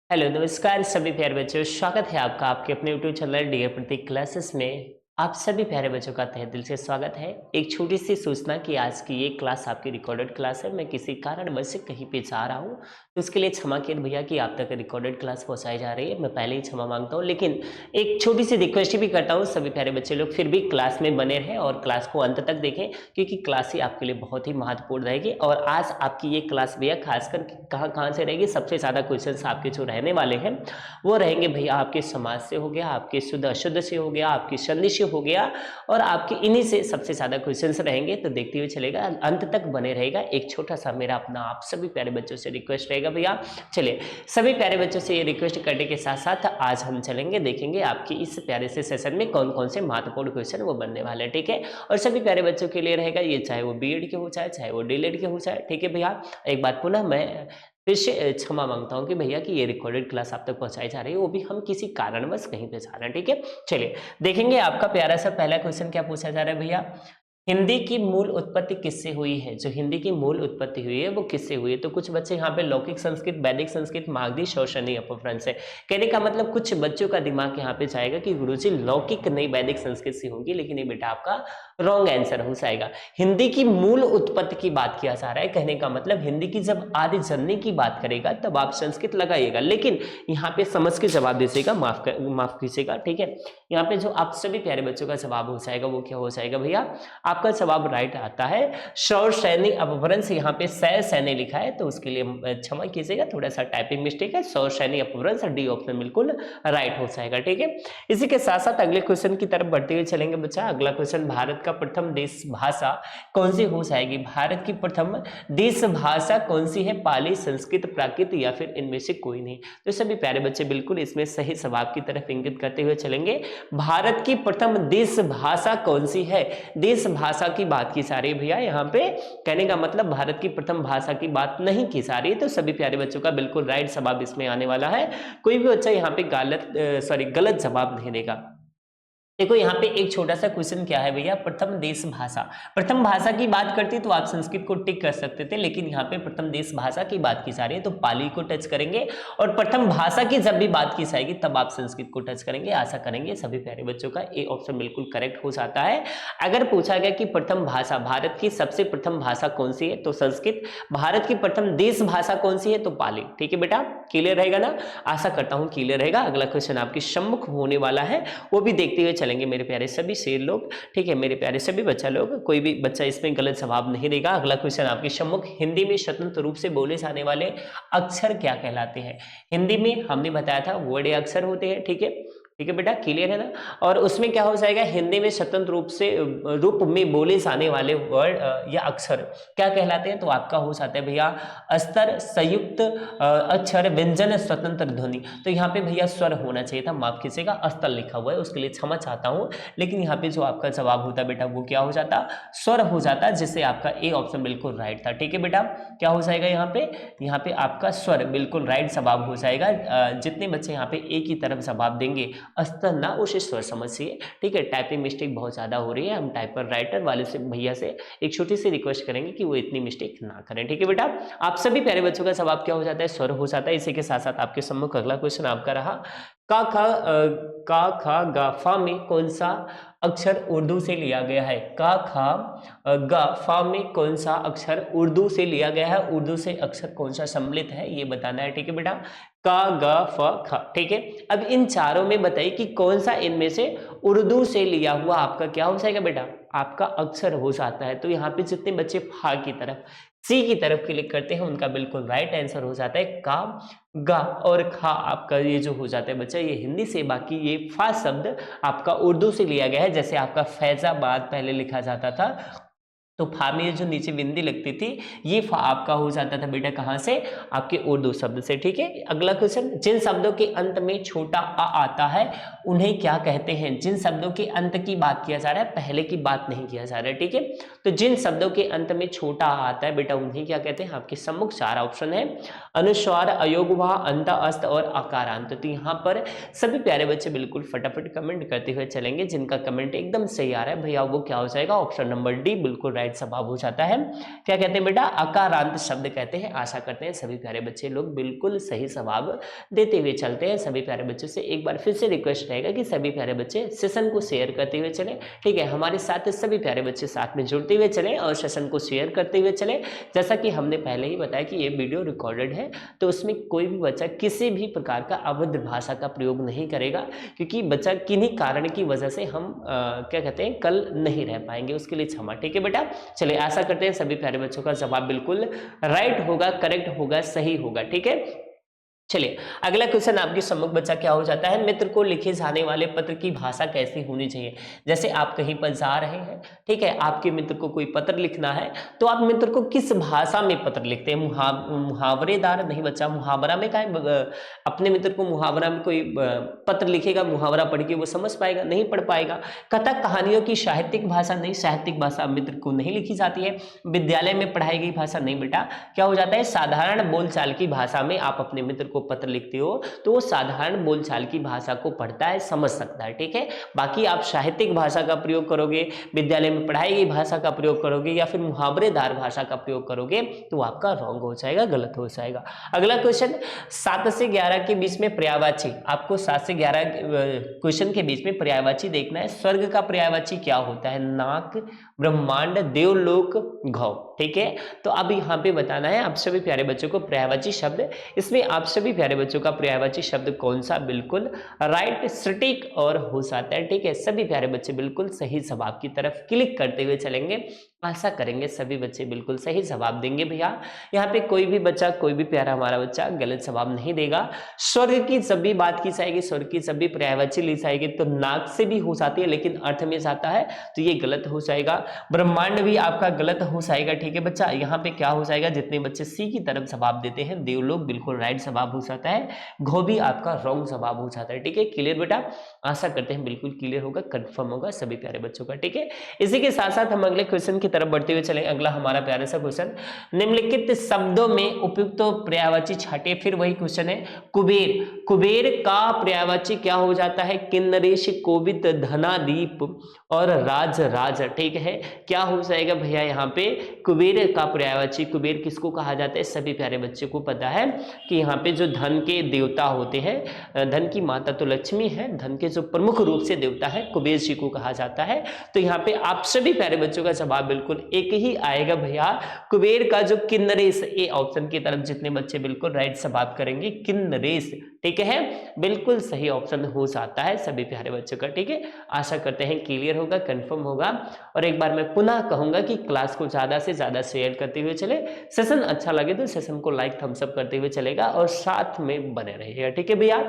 Hello नमस्कार सभी प्यारे बच्चों, स्वागत है आपका आपके अपने यूट्यूब चैनल डियर प्रतीक क्लासेस में। आप सभी प्यारे बच्चों का तहे दिल से स्वागत है। एक छोटी सी सूचना कि आज की ये क्लास आपकी रिकॉर्डेड क्लास है। मैं किसी कारणवश से कहीं पे जा रहा हूँ तो उसके लिए क्षमा कीजिए भैया कि आप तक रिकॉर्डेड क्लास पहुँचाई जा रही है। मैं पहले ही क्षमा मांगता हूँ, लेकिन एक छोटी सी रिक्वेस्ट भी करता हूँ सभी प्यारे बच्चे लोग फिर भी क्लास में बने रहें और क्लास को अंत तक देखें, क्योंकि क्लास ही आपके लिए बहुत ही महत्वपूर्ण रहेगी। और आज आपकी ये क्लास भैया खासकर कहाँ कहाँ से रहेगी, सबसे ज़्यादा क्वेश्चन आपके जो रहने वाले हैं वो रहेंगे भैया आपके समाज से हो गया, आपके शुद्ध अशुद्ध से हो गया, आपकी संधि से हो गया, और आपके इन्हीं से सबसे ज्यादा क्वेश्चंस रहेंगे। तो देखते हुए चलेगा, अंत तक बने रहेगा। एक छोटा सा मेरा अपना आप सभी प्यारे बच्चों से रिक्वेस्ट रहेगा भैया। चलिए, सभी प्यारे बच्चों से ये रिक्वेस्ट करने के साथ साथ आज हम चलेंगे देखेंगे आपकी इस प्यारे से सेशन में कौन कौन से महत्वपूर्ण क्वेश्चन वो बनने वाले हैं, ठीक है। और सभी प्यारे बच्चों के लिए रहेगा ये, चाहे वो बीएड के हो चाहे वो डीएलएड के हो चाहे, ठीक है भैया। एक बात पुनः मैं फिर से क्षमा मांगता हूँ कि भैया कि ये रिकॉर्डेड क्लास आप तक पहुंचाई जा रही है, वो भी हम किसी कारणवश कहीं पे जा रहे हैं, ठीक है। चलिए देखेंगे आपका प्यारा सा पहला क्वेश्चन क्या पूछा जा रहा है भैया। हिंदी की मूल उत्पत्ति किससे हुई है? जो हिंदी की मूल उत्पत्ति हुई है वो किससे हुई है? तो कुछ बच्चे यहाँ पे लौकिक संस्कृत, वैदिक संस्कृत, मागधी, शोषणी अपभ्रंश है। कहने का मतलब कुछ बच्चों का दिमाग यहाँ पे जाएगा कि गुरुजी लौकिक नहीं वैदिक संस्कृत से होगी, लेकिन ये बेटा आपका रॉन्ग आंसर हो जाएगा। हिंदी की मूल उत्पत्ति की बात किया जा रहा है। कहने का मतलब हिंदी की जब आदि जननी की बात करेगा तब आप संस्कृत लगाइएगा, लेकिन यहाँ पे समझ के जवाब दीजिएगा, माफ कीजिएगा, ठीक है। यहाँ पे जो आप सभी प्यारे बच्चों का जवाब हो जाएगा वो क्या हो जाएगा भैया, आपका जवाब राइट आता है शौर सैनी अपभ्रंश। यहाँ पे सै सैनी लिखा है तो उसके लिए क्षमा कीजिएगा, थोड़ा सा टाइपिंग मिस्टेक है। शौर सैनी अपभ्रंश, डी ऑप्शन बिल्कुल राइट हो जाएगा, ठीक है। इसी के साथ साथ अगले क्वेश्चन की तरफ बढ़ते हुए चलेंगे बच्चा। अगला क्वेश्चन, भारत का प्रथम देश भाषा कौन सी हो जाएगी? भारत की प्रथम देश भाषा कौन सी है? पाली, संस्कृत, प्राकृत या फिर इनमें से कोई नहीं? तो सभी प्यारे बच्चे बिल्कुल इसमें सही जवाब की तरफ इंगित करते हुए चलेंगे। भारत की प्रथम देश भाषा कौन सी है? देश भाषा की बात की जा रही है भैया यहाँ पे। कहने का मतलब भारत की प्रथम भाषा की बात नहीं की जा रही है। तो सभी प्यारे बच्चों का बिल्कुल राइट जवाब इसमें आने वाला है। कोई भी बच्चा यहाँ पे गलत जवाब नहीं देगा। देखो यहाँ पे एक छोटा सा क्वेश्चन क्या है भैया, प्रथम देश भाषा। प्रथम भाषा की बात करती तो आप संस्कृत को टिक कर सकते थे, लेकिन यहाँ पे प्रथम देश भाषा की बात की जा रही है तो पाली को टच करेंगे। और प्रथम भाषा की जब भी बात की जाएगी तब आप संस्कृत को टच करेंगे। आशा करेंगे सभी प्यारे बच्चों का ए ऑप्शन बिल्कुल करेक्ट हो जाता है। अगर पूछा गया कि प्रथम भाषा, भारत की सबसे प्रथम भाषा कौन सी है तो संस्कृत। भारत की प्रथम देश भाषा कौन सी है तो पाली। ठीक है बेटा, क्लियर रहेगा ना? आशा करता हूँ क्लियर रहेगा। अगला क्वेश्चन आपके सम्मुख होने वाला है, वो भी देखते हुए चलेंगे मेरे प्यारे सभी शेर लोग, ठीक है। मेरे प्यारे सभी बच्चा लोग, कोई भी बच्चा इसमें गलत जवाब नहीं देगा। अगला क्वेश्चन आपके सम्मुख, हिंदी में स्वतंत्र रूप से बोले जाने वाले अक्षर क्या कहलाते हैं? हिंदी में हमने बताया था वर्ड अक्षर होते हैं, ठीक है। ठीक है बेटा, क्लियर है ना? और उसमें क्या हो जाएगा, हिंदी में स्वतंत्र रूप में बोले जाने वाले वर्ड या अक्षर क्या कहलाते हैं? तो आपका हो जाता है भैया अस्तर, संयुक्त अक्षर, व्यंजन, स्वतंत्र ध्वनि। तो यहाँ पे भैया स्वर होना चाहिए था, माफ कीजिएगा, अस्तर लिखा हुआ है, उसके लिए क्षमा चाहता हूँ। लेकिन यहाँ पे जो आपका जवाब होता बेटा वो क्या हो जाता, स्वर हो जाता, जिससे आपका ए ऑप्शन बिल्कुल राइट था। ठीक है बेटा, क्या हो जाएगा यहाँ पे आपका स्वर बिल्कुल राइट जवाब हो जाएगा। जितने बच्चे यहाँ पे ए की तरफ जवाब देंगे अस्तर ना उसे स्वर समझिए, ठीक है। टाइपिंग मिस्टेक बहुत ज्यादा हो रही है, हम टाइपर राइटर वाले से भैया से एक छोटी सी रिक्वेस्ट करेंगे कि वो इतनी मिस्टेक ना करें, ठीक है बेटा। आप सभी प्यारे बच्चों का जवाब क्या हो जाता है, स्वर हो जाता है। इसी के साथ साथ आपके सम्मुख अगला क्वेश्चन आपका रहा, का खा गा फा में कौन सा अक्षर उर्दू से लिया गया है? का खा गा फा में कौन सा अक्षर उर्दू से लिया गया है? उर्दू से अक्षर कौन सा सम्मिलित है ये बताना है, ठीक है बेटा। का गा फ ख, ठीक है। अब इन चारों में बताइए कि कौन सा इनमें से उर्दू से लिया हुआ आपका क्या हो जाएगा बेटा, आपका अक्षर हो जाता है। तो यहाँ पे जितने बच्चे फा की तरफ, सी की तरफ क्लिक करते हैं उनका बिल्कुल राइट आंसर हो जाता है का, गा और खा। आपका ये जो हो जाता है बच्चा ये हिंदी से, बाकी ये फा शब्द आपका उर्दू से लिया गया है। जैसे आपका फैजाबाद पहले लिखा जाता था तो फा में जो नीचे बिंदी लगती थी ये फा आपका हो जाता था बेटा कहाँ से, आपके उर्दू शब्द से, ठीक है। अगला क्वेश्चन, जिन शब्दों के अंत में छोटा आ आता है उन्हें क्या कहते हैं? जिन शब्दों के अंत की बात किया जा रहा है, पहले की बात नहीं किया जा रहा है, ठीक है। तो जिन शब्दों के अंत में छोटा आ आता है बेटा उन्हें क्या कहते हैं? आपके सम्मुख चार ऑप्शन है, अनुस्वार, अयोगवा, अंत, अस्त और आकारांत। तो यहाँ पर सभी प्यारे बच्चे बिल्कुल फटाफट कमेंट करते हुए चलेंगे। जिनका कमेंट एकदम सही आ रहा है भैया वो क्या हो जाएगा, ऑप्शन नंबर डी बिल्कुल राइट राइट जवाब हो जाता है। क्या कहते हैं बेटा, अकारांत शब्द कहते हैं। आशा करते हैं सभी प्यारे बच्चे लोग बिल्कुल सही जवाब देते हुए चलते हैं। सभी प्यारे बच्चों से एक बार फिर से रिक्वेस्ट रहेगा कि सभी प्यारे बच्चे सेशन को शेयर करते हुए चले, ठीक है। हमारे साथ सभी प्यारे बच्चे साथ में जुड़ते हुए चले और सेशन को शेयर करते हुए चले। जैसा कि हमने पहले ही बताया कि ये वीडियो रिकॉर्डेड है, तो उसमें कोई भी बच्चा किसी भी प्रकार का अभद्र भाषा का प्रयोग नहीं करेगा, क्योंकि बच्चा किन्हीं कारण की वजह से हम क्या कहते हैं कल नहीं रह पाएंगे, उसके लिए क्षमा, ठीक है बेटा। चलिए, आशा करते हैं सभी प्यारे बच्चों का जवाब बिल्कुल राइट होगा, करेक्ट होगा, सही होगा, ठीक है। चलिए, अगला क्वेश्चन आपके सम्मुख बच्चा क्या हो जाता है, मित्र को लिखे जाने वाले पत्र की भाषा कैसी होनी चाहिए। जैसे आप कहीं पर जा रहे हैं, ठीक है, आपके मित्र को कोई पत्र लिखना है, तो आप मित्र को किस भाषा में पत्र लिखते हैं। मुहावरेदार नहीं बच्चा, मुहावरा में क्या है, अपने मित्र को मुहावरा में कोई पत्र लिखेगा, मुहावरा पढ़ के वो समझ पाएगा, नहीं पढ़ पाएगा। कथा कहानियों की साहित्यिक भाषा नहीं, साहित्यिक भाषा मित्र को नहीं लिखी जाती है। विद्यालय में पढ़ाई गई भाषा नहीं बेटा, क्या हो जाता है, साधारण बोलचाल की भाषा में आप अपने मित्र को पत्र लिखते हो, तो वो साधारण बोलचाल की भाषा को पढ़ता है, समझ सकता है, ठीक है। बाकी आप साहित्यिक भाषा का प्रयोग करोगे, विद्यालय में पढ़ाई गई भाषा का प्रयोग करोगे या फिर मुहावरेदार भाषा का प्रयोग करोगे, तो आपका रॉन्ग हो जाएगा, गलत हो जाएगा। अगला क्वेश्चन, 7 से 11 के बीच में पर्यायवाची, आपको 7 से 11 क्वेश्चन के बीच में पर्यायवाची देखना है। स्वर्ग का पर्यायवाची क्या होता है, नाक, ब्रह्मांड, देवलोक, घौ, ठीक है। तो अब यहाँ पे बताना है आप सभी प्यारे बच्चों को पर्यायवाची शब्द। इसमें आप सभी प्यारे बच्चों का पर्यायवाची शब्द कौन सा, बिल्कुल राइट, सटीक और हो जाता है, ठीक है। सभी प्यारे बच्चे बिल्कुल सही जवाब की तरफ क्लिक करते हुए चलेंगे। आशा करेंगे सभी बच्चे बिल्कुल सही जवाब देंगे। भैया यहाँ पे कोई भी बच्चा, कोई भी प्यारा हमारा बच्चा गलत जवाब नहीं देगा। स्वर्ग की जब भी बात की जाएगी, स्वर्ग की जब भी पर्यायवाची ली जाएगी, तो नाक से भी हो जाती है लेकिन अर्थ में जाता है, तो ये गलत हो जाएगा। ब्रह्मांड भी आपका गलत हो जाएगा, ठीक है बच्चा। यहाँ पे क्या हो जाएगा, जितने बच्चे सी की तरफ जवाब देते हैं, देवलोक बिल्कुल राइट जवाब हो जाता है। घो भी आपका रॉन्ग जवाब हो जाता है, ठीक है। क्लियर बेटा, आशा करते हैं बिल्कुल क्लियर होगा, कंफर्म होगा सभी प्यारे बच्चों का, ठीक है। इसी के साथ साथ हम अगले क्वेश्चन की तरफ बढ़ते हुए चले। अगला हमारा प्यारा सा क्वेश्चन, निम्नलिखित शब्दों में उपयुक्त पर्यायवाची छाटे। फिर वही क्वेश्चन है, कुबेर, कुबेर का पर्यायवाची क्या हो जाता है, किन्नरेश, कोविद, धनादीप और राज राज, ठीक है। क्या हो जाएगा भैया यहाँ पे, कुबेर का पर्यायवाची, कुबेर किसको कहा जाता है, सभी प्यारे बच्चे को पता है कि यहाँ पे जो धन के देवता होते हैं, धन की माता तो लक्ष्मी है, धन के जो प्रमुख रूप से देवता है कुबेर जी को कहा जाता है। तो यहाँ पे आप सभी प्यारे बच्चों का जवाब बिल्कुल एक ही आएगा भैया, कुबेर का जो किन्नरेश, ए ऑप्शन की तरफ जितने बच्चे बिल्कुल राइट जवाब करेंगे, किन्नरेश, ठीक है, बिल्कुल सही ऑप्शन हो जाता है सभी प्यारे बच्चों का, ठीक है। आशा करते हैं क्लियर होगा, कंफर्म होगा। और एक बार मैं पुनः कहूंगा कि क्लास को ज्यादा से ज्यादा शेयर करते हुए चले, सेशन अच्छा लगे तो सेशन को लाइक थम्स अप करते हुए चलेगा और साथ में बने रहिएगा, ठीक है भैया।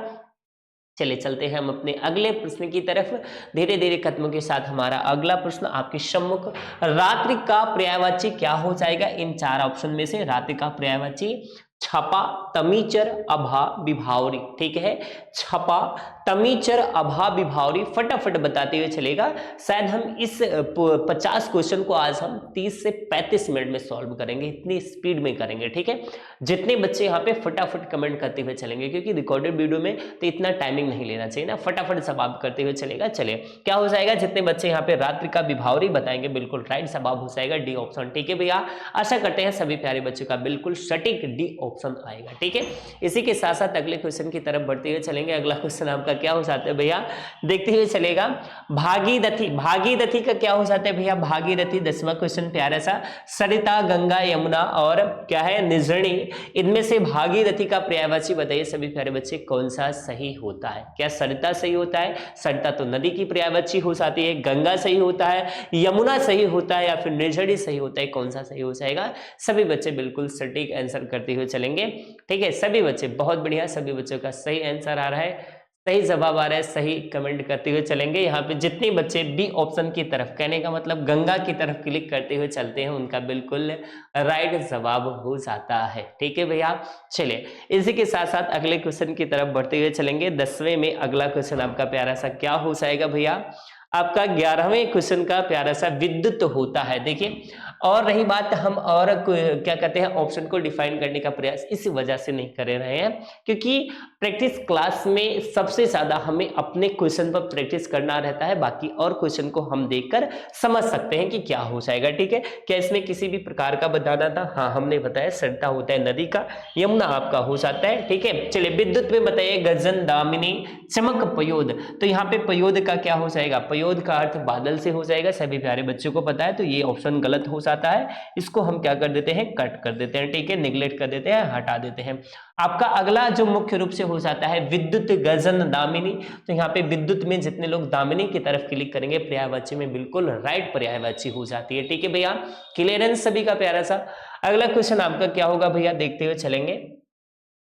चलिए चलते हैं हम अपने अगले प्रश्न की तरफ धीरे धीरे कदमों के साथ। हमारा अगला प्रश्न आपके सम्मुख, रात्रि का पर्यायवाची क्या हो जाएगा। इन 4 ऑप्शन में से रात्रि का पर्यायवाची छपा, तमीचर, अभा, विभावरी, ठीक है। छपा, तमीचर, अभा, विभावरी, फटाफट बताते हुए चलेगा। शायद हम इस 50 क्वेश्चन को आज हम 30 से 35 मिनट में सॉल्व करेंगे, इतनी स्पीड में करेंगे, ठीक है। जितने बच्चे यहाँ पे फटाफट कमेंट करते हुए चलेंगे, क्योंकि रिकॉर्डेड वीडियो में तो इतना टाइमिंग नहीं लेना चाहिए ना, फटाफट जवाब करते हुए चलेगा। चलिए क्या हो जाएगा, जितने बच्चे यहाँ पे रात्रि का विभावरी बताएंगे बिल्कुल राइट जवाब हो जाएगा, डी ऑप्शन, ठीक है भैया। आशा करते हैं सभी प्यारे बच्चों का बिल्कुल सटीक डी ऑप्शन आएगा, ठीक है। इसी के साथ साथ अगले क्वेश्चन की तरफ बढ़ते हुए चलेंगे। अगला क्वेश्चन आपका क्या हो जाता है भैया, देखते हुए चलेगा। भागीरथी, भागीरथी का क्या हो जाता है भैया, भागीरथी 10वां क्वेश्चन प्यारा सा। सरिता, गंगा, यमुना और क्या है निर्जनी, इनमें से भागीरथी का पर्यायवाची बताइए सभी प्यारे बच्चे, कौन सा सही होता है। क्या सरिता सही होता है, सरिता तो नदी की पर्यायवाची हो जाती है। गंगा सही होता है, यमुना सही होता है या फिर निर्जनी सही होता है, कौन सा सही हो जाएगा। सभी बच्चे बिल्कुल सटीक आंसर करते हुए चलेंगे, ठीक है। सभी बच्चे बहुत बढ़िया, सभी बच्चों का सही आंसर आ रहा है, सही जवाब आ रहा है, सही कमेंट करते हुए चलेंगे। यहाँ पे जितने बच्चे बी ऑप्शन की तरफ, कहने का मतलब गंगा की तरफ क्लिक करते हुए चलते हैं, उनका बिल्कुल राइट जवाब हो जाता है, ठीक है भैया। चलिए इसी के साथ साथ अगले क्वेश्चन की तरफ बढ़ते हुए चलेंगे। 10वें में अगला क्वेश्चन आपका प्यारा सा क्या हो जाएगा भैया, आपका 11वें क्वेश्चन का प्यारा सा विद्युत होता है। देखिए और रही बात, हम और क्या कहते हैं ऑप्शन को डिफाइन करने का प्रयास इस वजह से नहीं कर रहे हैं क्योंकि प्रैक्टिस क्लास में सबसे ज्यादा हमें अपने क्वेश्चन पर प्रैक्टिस करना रहता है, बाकी और क्वेश्चन को हम देखकर समझ सकते हैं कि क्या हो जाएगा। ठीक है, क्या इसमें किसी भी प्रकार का बताना था? हाँ, हमने बताया सरता होता है नदी का, यमुना आपका हो जाता है। ठीक है, चलिए विद्युत में बताइए गजन, दामिनी, चमक, पयोद। तो यहाँ पे पयोद का क्या हो जाएगा? पयोद का अर्थ बादल से हो जाएगा, सभी प्यारे बच्चों को पता है, तो ये ऑप्शन गलत हो जाता है। इसको हम क्या कर देते हैं? कट कर देते हैं। ठीक है, निगलेक्ट कर देते हैं, हटा देते हैं। आपका अगला जो मुख्य रूप से हो जाता है विद्युत, गजन, दामिनी। तो यहाँ पे विद्युत में जितने लोग दामिनी की तरफ क्लिक करेंगे पर्यायवाची में बिल्कुल राइट पर्यायवाची हो जाती है। ठीक है भैया, क्लियरेंस सभी का प्यारा सा। अगला क्वेश्चन आपका क्या होगा भैया, देखते हुए चलेंगे।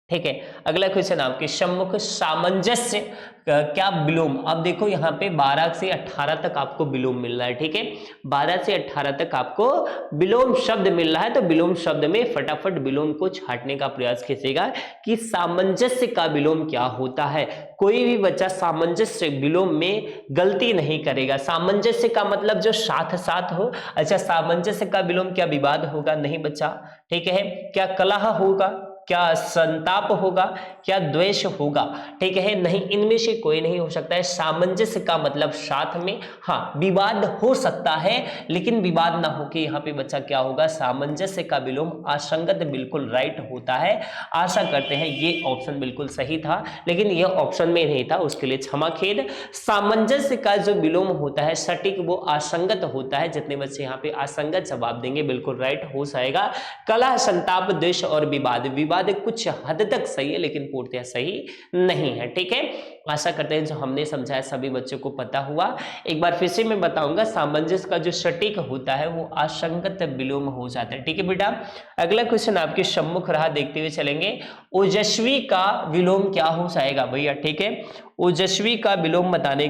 ठीक है, अगला क्वेश्चन आपके सम्मुख सामंजस्य क्या विलोम। अब देखो यहाँ पे 12 से 18 तक आपको विलोम मिल रहा है। ठीक है, 12 से 18 तक आपको विलोम शब्द मिल रहा है, तो विलोम शब्द में फटाफट विलोम को छांटने का प्रयास कीजिएगा कि सामंजस्य का विलोम क्या होता है। कोई भी बच्चा सामंजस्य विलोम में गलती नहीं करेगा। सामंजस्य का मतलब जो साथ साथ हो। अच्छा, सामंजस्य का विलोम क्या विवाद होगा? नहीं बच्चा। ठीक है, क्या कलह होगा? क्या संताप होगा? क्या द्वेष होगा? ठीक है, नहीं, इनमें से कोई नहीं हो सकता है। सामंजस्य का मतलब साथ में, हाँ विवाद हो सकता है लेकिन विवाद ना हो के यहाँ पे बच्चा क्या होगा? सामंजस्य का विलोम असंगत बिल्कुल राइट होता है। आशा करते हैं ये ऑप्शन बिल्कुल सही था, लेकिन यह ऑप्शन में नहीं था, उसके लिए क्षमा खेद। सामंजस्य का जो विलोम होता है सटीक, वो असंगत होता है। जितने बच्चे यहाँ पे असंगत जवाब देंगे बिल्कुल राइट हो जाएगा। कलह, संताप, द्वेष और विवाद। विवाद कुछ हद तक सही है लेकिन पूर्णतः सही नहीं है। ठीक है, आशा करते हैं जो हमने समझाया सभी बच्चों को पता हुआ। एक बार फिर से मैं बताऊंगा, सामंजस्य का जो सटीक होता है वो असंगत विलोम हो जाता है। ठीक है बेटा, अगला क्वेश्चन आपके सम्मुख रहा, देखते हुए चलेंगे। ओजस्वी का विलोम क्या हो जाएगा भैया? ठीक है, ओजस्वी का विलोम बताने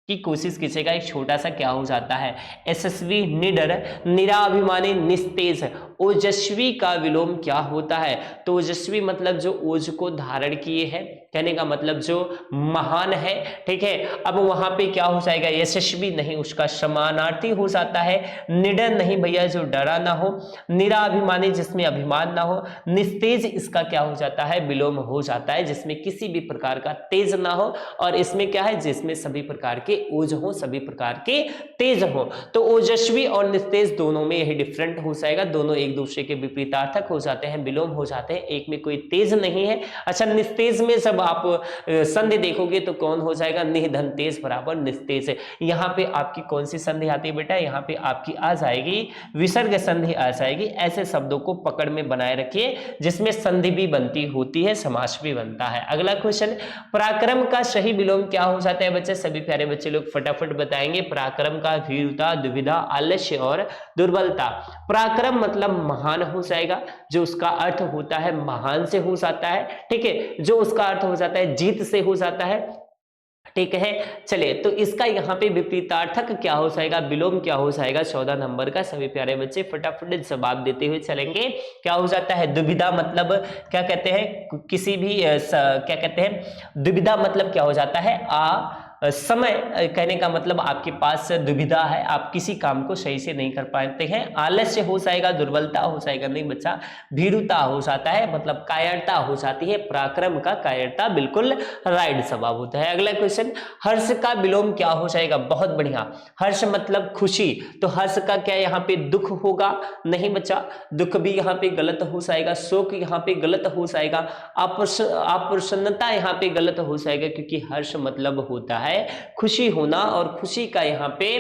की कोशिश कीजिएगा। एक छोटा सा क्या हो जाता है? यशस्वी, निडर, निराभिमानी, निस्तेज। ओजस्वी का विलोम क्या होता है? तो ओजस्वी मतलब जो ओज को धारण किए है, कहने का मतलब जो महान है। ठीक है, अब वहां पे क्या हो जाएगा? यशस्वी नहीं, उसका समानार्थी हो जाता है। निडर नहीं भैया, जो डरा ना हो। निराभिमानी, जिसमें अभिमान ना हो। निस्तेज, इसका क्या हो जाता है? विलोम हो जाता है, जिसमें किसी भी प्रकार का तेज ना हो। और इसमें क्या है? जिसमें सभी प्रकार के ओज हो, सभी प्रकार के तेज हो। तो ओजस्वी और निस्तेज दोनों में यही डिफरेंट हो जाएगा, दोनों एक दूसरे के विपरीतार्थक हो जाते हैं, विलोम हो जाते हैं, एक में कोई तेज नहीं है। अच्छा, निस्तेज में जब आप संधि देखोगे तो कौन हो जाएगा? निधन तेज बराबर निस्तेज। यहाँ पे आपकी कौन सी संधि आती है बेटा? यहाँ पे आपकी आ जाएगी विसर्ग संधि आ जाएगी। ऐसे शब्दों को पकड़ में बनाए रखिए जिसमें संधि भी बनती होती है, समास भी बनता है। अगला क्वेश्चन, पराक्रम का सही विलोम क्या हो जाता है बच्चे? सभी प्यारे बच्चे लोग फटाफट बताएंगे। पराक्रम का भीरुता, दुविधा, आलस्य और दुर्बलता। पराक्रम मतलब महान हो जाएगा, जो उसका अर्थ होता है महान से हो जाता है। ठीक है, जो उसका अर्थ हो जाता है जीत से हो जाता है। ठीक है, चलिए तो इसका यहाँ पे विपरीतार्थक क्या हो जाएगा? विलोम क्या हो जाएगा? 14 नंबर का। सभी प्यारे बच्चे फटाफट जवाब देते हुए चलेंगे। क्या हो जाता है? दुविधा मतलब क्या कहते हैं? किसी भी क्या कहते हैं? दुविधा मतलब क्या हो जाता है? समय, कहने का मतलब आपके पास दुविधा है, आप किसी काम को सही से नहीं कर पाते हैं। आलस्य हो जाएगा, दुर्बलता हो जाएगा, नहीं बच्चा, भीरुता हो जाता है, मतलब कायरता हो जाती है। पराक्रम का कायरता बिल्कुल राइट जवाब होता है। अगला क्वेश्चन, हर्ष का विलोम क्या हो जाएगा? बहुत बढ़िया, हर्ष मतलब खुशी, तो हर्ष का क्या यहाँ पे दुख होगा? नहीं बच्चा, दुख भी यहाँ पे गलत हो जाएगा। शोक यहाँ पे गलत हो जाएगा। अप्रसन्नता यहाँ पे गलत हो जाएगा, क्योंकि हर्ष मतलब होता है खुशी होना, और खुशी का यहाँ पे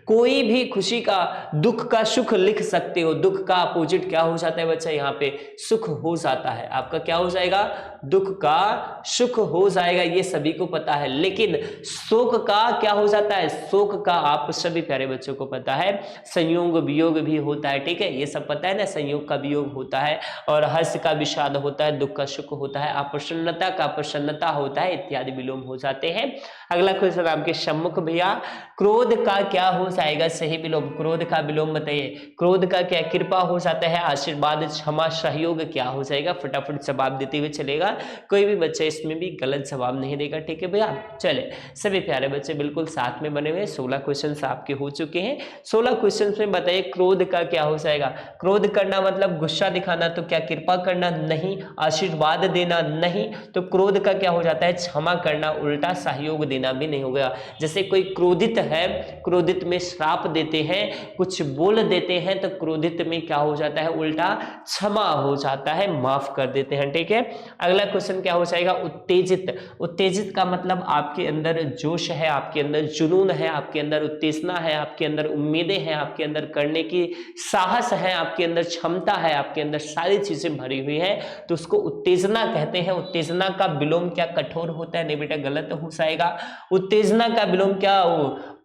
कोई भी खुशी का, दुख का सुख लिख सकते हो। दुख का अपोजिट क्या हो जाता है बच्चा? यहाँ पे सुख हो जाता है। आपका क्या हो जाएगा? दुख का सुख हो जाएगा, ये सभी को पता है। लेकिन शोक का क्या हो जाता है? शोक का आप सभी प्यारे बच्चों को पता है संयोग वियोग भी होता है। ठीक है, ये सब पता है ना, संयोग का वियोग होता है, और हर्ष का विषाद होता है, दुख का सुख होता है, अप्रसन्नता का प्रसन्नता होता है, इत्यादि विलोम हो जाते हैं। अगला अगला क्वेश्चन आपके सम्मुख भैया, क्रोध का क्या हो जाएगा सही विलोम? क्रोध का विलोम बताइए। क्रोध का क्या? कृपा हो जाता है, आशीर्वाद, क्षमा, सहयोग क्या हो जाएगा? फटाफट जवाब देते हुए चलेगा, कोई भी बच्चा इसमें भी गलत जवाब नहीं देगा, ठीक है भैया। चले सभी प्यारे बच्चे बिल्कुल साथ में बने हुए, 16 क्वेश्चन आपके हो चुके हैं। 16 क्वेश्चन में बताइए क्रोध का क्या हो जाएगा? क्रोध करना मतलब गुस्सा दिखाना, तो क्या कृपा करना? नहीं। आशीर्वाद देना? नहीं। तो क्रोध का क्या हो जाता है? क्षमा करना, उल्टा सहयोग देना भी नहीं होगा। जैसे कोई क्रोधित है, क्रोधित में श्राप देते हैं, कुछ बोल देते हैं, तो क्रोधित में क्या हो जाता है? उल्टा क्षमा हो जाता है, माफ कर देते हैं, ठीक है। अगला क्वेश्चन क्या हो जाएगा? उत्तेजित। उत्तेजित का मतलब आपके अंदर जोश है, आपके अंदर जुनून है, आपके अंदर उत्तेजना है, आपके अंदर उम्मीदें हैं, आपके अंदर करने की साहस है, आपके अंदर क्षमता है, आपके अंदर सारी चीजें भरी हुई है, तो उसको उत्तेजना कहते हैं। उत्तेजना का विलोम क्या? कठोर होता है? नहीं बेटा, गलत हो जाएगा। उत्तेजना का विलोम क्या?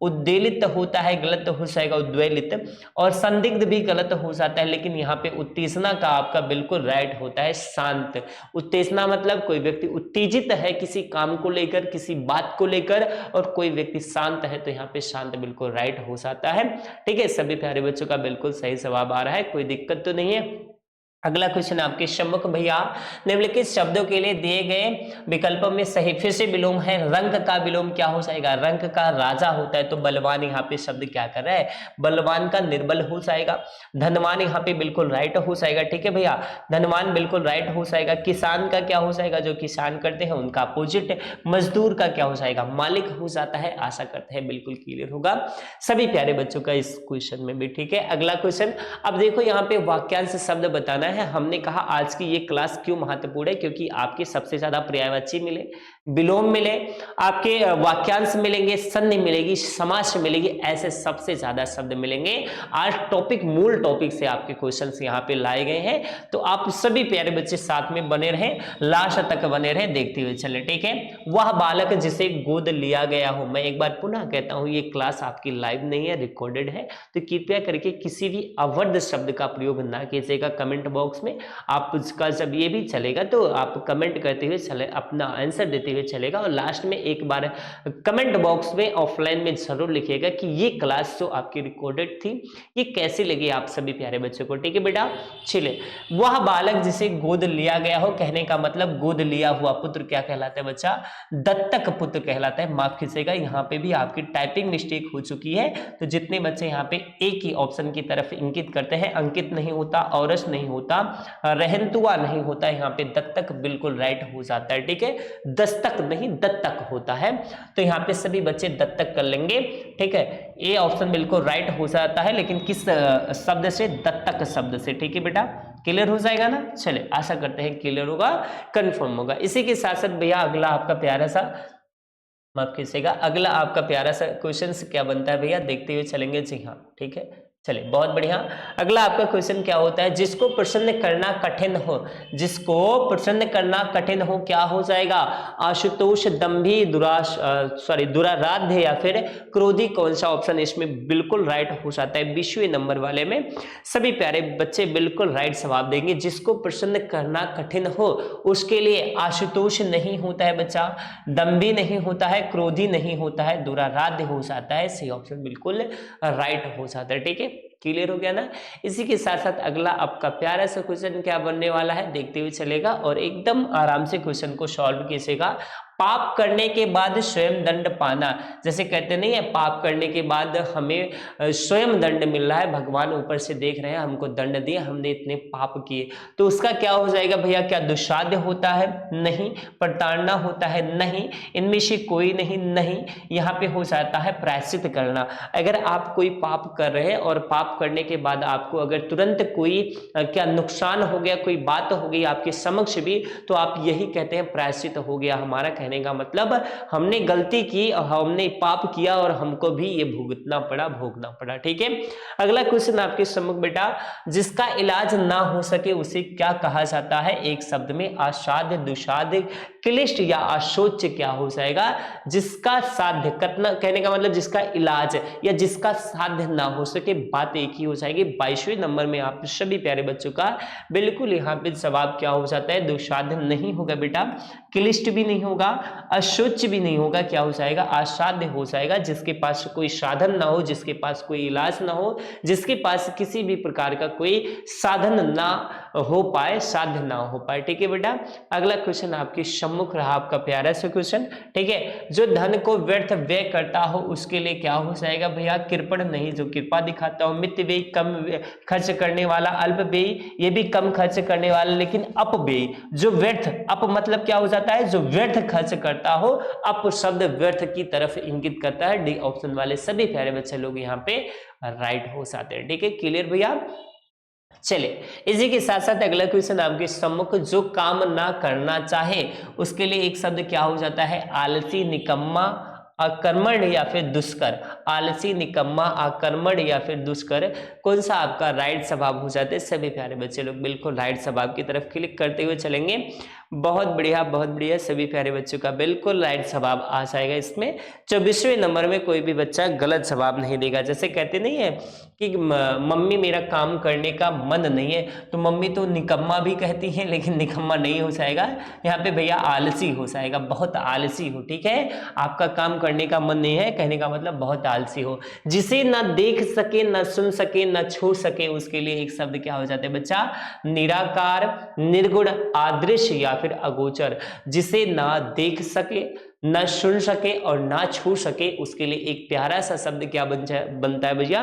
उद्वेलित होता है, गलत हो जाएगा, उद्वेलित। और संदिग्ध भी गलत हो जाता है, लेकिन यहाँ पे उत्तेजना का आपका बिल्कुल राइट होता है शांत। उत्तेजना मतलब कोई व्यक्ति उत्तेजित है किसी काम को लेकर, किसी बात को लेकर, और कोई व्यक्ति शांत है, तो यहाँ पे शांत बिल्कुल राइट हो जाता है, ठीक है। सभी प्यारे बच्चों का बिल्कुल सही जवाब आ रहा है, कोई दिक्कत तो नहीं है। अगला क्वेश्चन आपके सम्मुख भैया, निम्नलिखित शब्दों के लिए दिए गए विकल्पों में सही, फिर से विलोम है। रंग का विलोम क्या हो जाएगा? रंग का राजा होता है, तो बलवान यहाँ पे शब्द क्या कर रहा है? बलवान का निर्बल हो जाएगा। धनवान यहाँ पे बिल्कुल राइट हो जाएगा, ठीक है भैया, धनवान बिल्कुल राइट हो जाएगा। किसान का क्या हो जाएगा? जो किसान करते हैं उनका अपोजिट। मजदूर का क्या हो जाएगा? मालिक हो जाता है। आशा करते हैं बिल्कुल क्लियर होगा सभी प्यारे बच्चों का इस क्वेश्चन में भी, ठीक है। अगला क्वेश्चन, अब देखो यहाँ पे वाक्यांश शब्द बताना है। हमने कहा आज की ये क्लास क्यों महत्वपूर्ण है, क्योंकि आपके सबसे ज्यादा पर्यायवाची मिले, विलोम मिले, आपके वाक्यांश मिलेंगे, संधि मिलेगी, समास मिलेगी, ऐसे सबसे ज्यादा शब्द मिलेंगे। आज टॉपिक, मूल टॉपिक से आपके क्वेश्चंस यहाँ पे लाए गए हैं, तो आप सभी प्यारे बच्चे साथ में बने रहें, लास्ट तक बने रहें, देखते हुए चले, ठीक है। वह बालक जिसे गोद लिया गया हो, मैं एक बार पुनः कहता हूं, ये क्लास आपकी लाइव नहीं है, रिकॉर्डेड है, तो कृपया करके किसी भी अवध शब्द का प्रयोग ना कीजिएगा कमेंट बॉक्स में। आपका जब ये भी चलेगा तो आप कमेंट करते हुए चले, अपना आंसर देते हुए चलेगा, और लास्ट में एक बार कमेंट बॉक्स में ऑफलाइन में जरूर लिखिएगा कि ये क्लास जो आपकी रिकॉर्डेड थी ये कैसी लगी आप सभी प्यारे बच्चों को, ठीक है बेटा। चलिए, वह बालक जिसे गोद लिया गया हो, कहने का मतलब गोद लिया हुआ पुत्र क्या कहलाता है बच्चा? दत्तक पुत्र कहलाता है। माफ कीजिएगा, यहाँ पे भी आपकी टाइपिंग मिस्टेक हो चुकी है, तो जितने बच्चे यहाँ पे एक ही ऑप्शन की तरफ इंकित करते हैं, अंकित नहीं होता, औरस नहीं होता, रहंतुआ नहीं होता, यहाँ पे दत्तक बिल्कुल राइट हो जाता है, ठीक है। दस्तक नहीं, दत्तक होता है, तो यहाँ पे सभी बच्चे दत्तक कर लेंगे, ठीक है। ए ऑप्शन बिल्कुल राइट हो जाता है, लेकिन किस शब्द से? दत्तक शब्द से, ठीक है बेटा। क्लियर हो जाएगा ना? चले, आशा करते हैं क्लियर होगा, कंफर्म होगा। इसी के साथ साथ भैया अगला आपका प्यारा सा, माफ कीजिएगा, अगला आपका प्यारा सा क्वेश्चन क्या बनता है भैया, देखते हुए चलेंगे। जी हाँ, ठीक है, चलिए बहुत बढ़िया। अगला आपका क्वेश्चन क्या होता है? जिसको प्रसन्न करना कठिन हो, जिसको प्रसन्न करना कठिन हो, क्या हो जाएगा? आशुतोष, दंभी, दुराराध्य या फिर क्रोधी, कौन सा ऑप्शन इसमें बिल्कुल राइट हो जाता है? 20वें नंबर वाले में सभी प्यारे बच्चे बिल्कुल राइट जवाब देंगे। जिसको प्रसन्न करना कठिन हो उसके लिए आशुतोष नहीं होता है बच्चा, दंभी नहीं होता है, क्रोधी नहीं होता है, दुराराध्य हो जाता है। सही ऑप्शन बिल्कुल राइट हो जाता है, ठीक है। क्लियर हो गया ना? इसी के साथ साथ अगला आपका प्यारा सा क्वेश्चन क्या बनने वाला है, देखते हुए चलेगा, और एकदम आराम से क्वेश्चन को सॉल्व कीजिएगा। पाप करने के बाद स्वयं दंड पाना, जैसे कहते नहीं है, पाप करने के बाद हमें स्वयं दंड मिल रहा है, भगवान ऊपर से देख रहे हैं, हमको दंड दिया, हमने इतने पाप किए, तो उसका क्या हो जाएगा भैया? क्या दुष्साध्य होता है? नहीं। प्रताड़ना होता है? नहीं। इनमें से कोई नहीं, नहीं। यहाँ पे हो जाता है प्रायश्चित करना। अगर आप कोई पाप कर रहे हैं और पाप करने के बाद आपको अगर तुरंत कोई क्या नुकसान हो गया, कोई बात हो गई आपके समक्ष भी, तो आप यही कहते हैं प्रायश्चित हो गया। हमारा कहने का मतलब हमने गलती की, हमने पाप किया और हमको भी ये भुगतना पड़ा, भोगना पड़ा, ठीक है। अगला क्वेश्चन आपके सम्मुख बेटा, जिसका इलाज ना हो सके उसे क्या कहा जाता है? एक शब्द में असाध्य, दुसाध्य, क्लिष्ट या अशोच्य क्या हो जाएगा? जिसका साध्य, कतना कहने का मतलब जिसका इलाज या जिसका साध्य ना हो सके, बात एक ही हो जाएगी। 22वें नंबर में आप सभी प्यारे बच्चों का बिल्कुल यहाँ पे जवाब क्या हो जाता है? दुसाध्य नहीं होगा बेटा, क्लिष्ट भी नहीं होगा, अशुच भी नहीं होगा, क्या हो जाएगा, असाध्य हो जाएगा। जिसके पास कोई साधन ना हो, जिसके पास कोई इलाज ना हो, जिसके पास किसी भी प्रकार का कोई साधन ना हो पाए, साध्य ना हो पाए। ठीक है बेटा, अगला क्वेश्चन आपके सम्मुख रहा, आपका प्यारा सा क्वेश्चन। ठीक है, जो धन को व्यर्थ व्यय करता हो उसके लिए क्या हो जाएगा भैया, कृपण नहीं, जो कृपा दिखाता हो। मित व्यय, कम खर्च करने वाला। अल्प व्यय, ये भी कम खर्च करने वाला। लेकिन अपव्यय, जो व्यर्थ, अप मतलब क्या हो जाता है, जो व्यर्थ खर्च करता हो। अप शब्द व्यर्थ की तरफ इंगित करता है। डी ऑप्शन वाले सभी प्यारे बच्चे लोग यहाँ पे राइट हो जाते हैं। ठीक है, क्लियर भैया। चलिए, इसी के साथ साथ अगला क्वेश्चन आपके सम्मुख, जो काम ना करना चाहे उसके लिए एक शब्द क्या हो जाता है, आलसी, निकम्मा, अकर्मण या फिर दुष्कर। आलसी, निकम्मा, अकर्मण या फिर दुष्कर, कौन सा आपका राइट जवाब हो जाता है। सभी प्यारे बच्चे लोग बिल्कुल राइट जवाब की तरफ क्लिक करते हुए चलेंगे। बहुत बढ़िया, बहुत बढ़िया, सभी प्यारे बच्चों का बिल्कुल राइट जवाब आ जाएगा इसमें। 24वें नंबर में कोई भी बच्चा गलत जवाब नहीं देगा। जैसे कहते नहीं है कि मम्मी मेरा काम करने का मन नहीं है, तो मम्मी तो निकम्मा भी कहती है, लेकिन निकम्मा नहीं हो जाएगा यहाँ पे भैया, आलसी हो जाएगा, बहुत आलसी हो। ठीक है, आपका काम करने का मन नहीं है, कहने का मतलब बहुत आलसी हो। जिसे ना देख सके, ना सुन सके, ना छू सके, उसके लिए एक शब्द क्या हो जाता है बच्चा, निराकार, निर्गुण, अदृश्य या फिर अगोचर। जिसे ना देख सके, ना सुन सके और ना छू सके, उसके लिए एक प्यारा सा शब्द क्या बनता है भैया,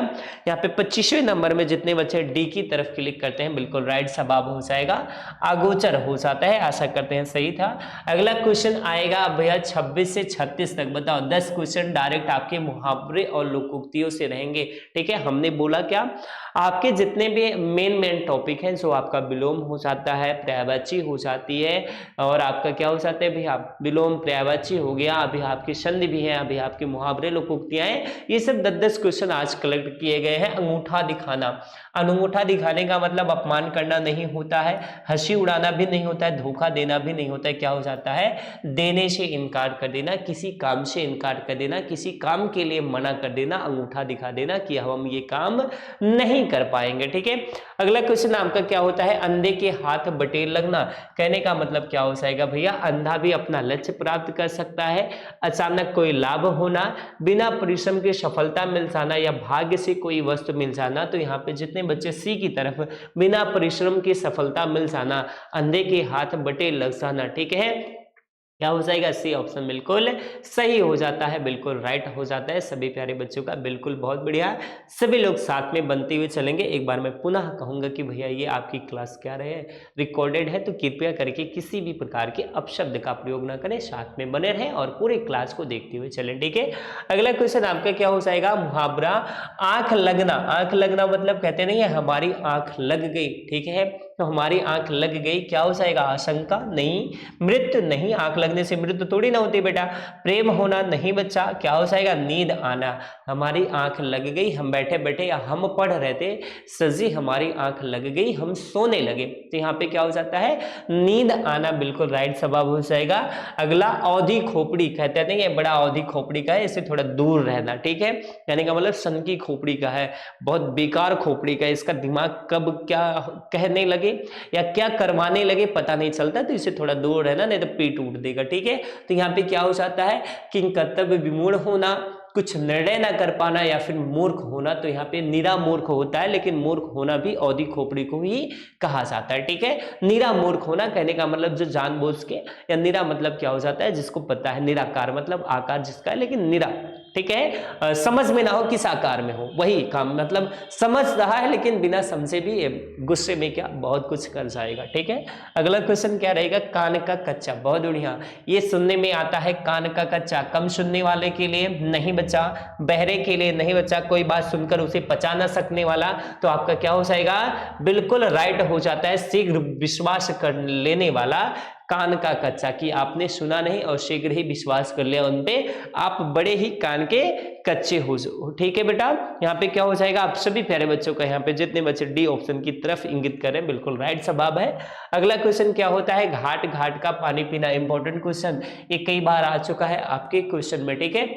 यहाँ पे 25वें नंबर में जितने बच्चे डी की तरफ क्लिक करते हैं बिल्कुल राइट जवाब हो जाएगा, अगोचर हो जाता है। आशा करते हैं सही था। अगला क्वेश्चन आएगा भैया 26 से 36 तक। बताओ, 10 क्वेश्चन डायरेक्ट आपके मुहावरे और लोकोक्तियों से रहेंगे। ठीक है, हमने बोला क्या, आपके जितने भी मेन टॉपिक हैं, जो आपका विलोम हो जाता है, पर्यायवाची हो जाती है, और आपका क्या हो जाता है भैया, विलोम, पर्यायवाची हो गया, अभी आपकी संधि भी है, अभी आपके मुहावरे, लोकोक्तियां हैं, ये सब 10-10 क्वेश्चन आज कलेक्ट किए गए हैं। अंगूठा दिखाना, अंगूठा दिखाने का मतलब अपमान करना नहीं होता है, हंसी उड़ाना भी नहीं होता है, धोखा देना भी नहीं होता है। क्या हो जाता है, देने से इनकार कर देना, किसी काम से इनकार कर देना, किसी काम के लिए मना कर देना, अंगूठा दिखा देना कि हम ये काम नहीं कर पाएंगे। ठीक है, अगला क्वेश्चन आपका क्या होता है, अंधे के हाथ बटेर लगना। कहने का मतलब क्या हो जाएगा भैया, अंधा भी अपना लक्ष्य प्राप्त कर सकता है, अचानक कोई लाभ होना, बिना परिश्रम के सफलता मिल जाना, या भाग्य से कोई वस्तु मिल जाना। तो यहाँ पे जितने बच्चे सी की तरफ, बिना परिश्रम की सफलता मिल जाना, अंधे के हाथ बटेर लग जाना, ठीक है, क्या हो जाएगा, सी ऑप्शन बिल्कुल सही हो जाता है, बिल्कुल राइट हो जाता है। सभी प्यारे बच्चों का बिल्कुल बहुत बढ़िया, सभी लोग साथ में बनते हुए चलेंगे। एक बार मैं पुनः कहूंगा कि भैया ये आपकी क्लास क्या रहे, रिकॉर्डेड है, तो कृपया करके किसी भी प्रकार के अपशब्द का प्रयोग ना करें, साथ में बने रहें और पूरे क्लास को देखते हुए चलें। ठीक है, अगला क्वेश्चन आपका क्या हो जाएगा, मुहावरा आंख लगना। आंख लगना मतलब कहते नहीं है हमारी आंख लग गई, ठीक है, तो हमारी आंख लग गई, क्या हो जाएगा, आशंका नहीं, मृत्यु नहीं, आंख लगने से मृत्यु थोड़ी ना होती बेटा। प्रेम होना नहीं बच्चा, क्या हो जाएगा, नींद आना। हमारी आंख लग गई, हम बैठे बैठे या हम पढ़ रहे थे, सजी हमारी आंख लग गई, हम सोने लगे, तो यहाँ पे क्या हो जाता है, नींद आना, बिल्कुल राइट जवाब हो जाएगा। अगला औधी खोपड़ी, कहते नहीं है बड़ा औधी खोपड़ी का है, इससे थोड़ा दूर रहना, ठीक है, यानी का मतलब सन की खोपड़ी का है, बहुत बेकार खोपड़ी का है, इसका दिमाग कब क्या कहने लगे या क्या करवाने लगे पता नहीं चलता, तो इससे थोड़ा दूर रहना, नहीं तो पेट उठ देगा। ठीक है, तो यहाँ पे क्या हो जाता है, किंग कर्तव्य विमूढ़ होना, कुछ निर्णय ना कर पाना, या फिर मूर्ख होना। तो यहाँ पे निरा मूर्ख होता है, लेकिन मूर्ख होना भी औधी खोपड़ी को ही कहा जाता है। ठीक है, निरा मूर्ख होना कहने का मतलब जो जानबूझ के, या निरा मतलब क्या हो जाता है, जिसको पता है, निराकार मतलब आकार जिसका है लेकिन निरा, ठीक है, समझ में ना हो किस आकार में हो, वही काम, मतलब समझ रहा है लेकिन बिना समझे भी गुस्से में क्या बहुत कुछ कर जाएगा। ठीक है, अगला क्वेश्चन क्या रहेगा, कान का कच्चा। बहुत बढ़िया, ये सुनने में आता है, कान का कच्चा, कम सुनने वाले के लिए नहीं बच्चा, बहरे के लिए नहीं बच्चा, कोई बात सुनकर उसे पचा ना सकने वाला, तो आपका क्या हो जाएगा, बिल्कुल राइट हो जाता है, शीघ्र विश्वास कर लेने वाला, कान का कच्चा, कि आपने सुना नहीं और शीघ्र ही विश्वास कर लिया उन पे, आप बड़े ही कान के कच्चे हो जाओ। ठीक है बेटा, यहाँ पे क्या हो जाएगा, आप सभी प्यारे बच्चों का, यहाँ पे जितने बच्चे डी ऑप्शन की तरफ इंगित कर रहे हैं बिल्कुल राइट जवाब है। अगला क्वेश्चन क्या होता है, घाट घाट का पानी पीना। इंपॉर्टेंट क्वेश्चन, ये कई बार आ चुका है आपके क्वेश्चन में, ठीक है,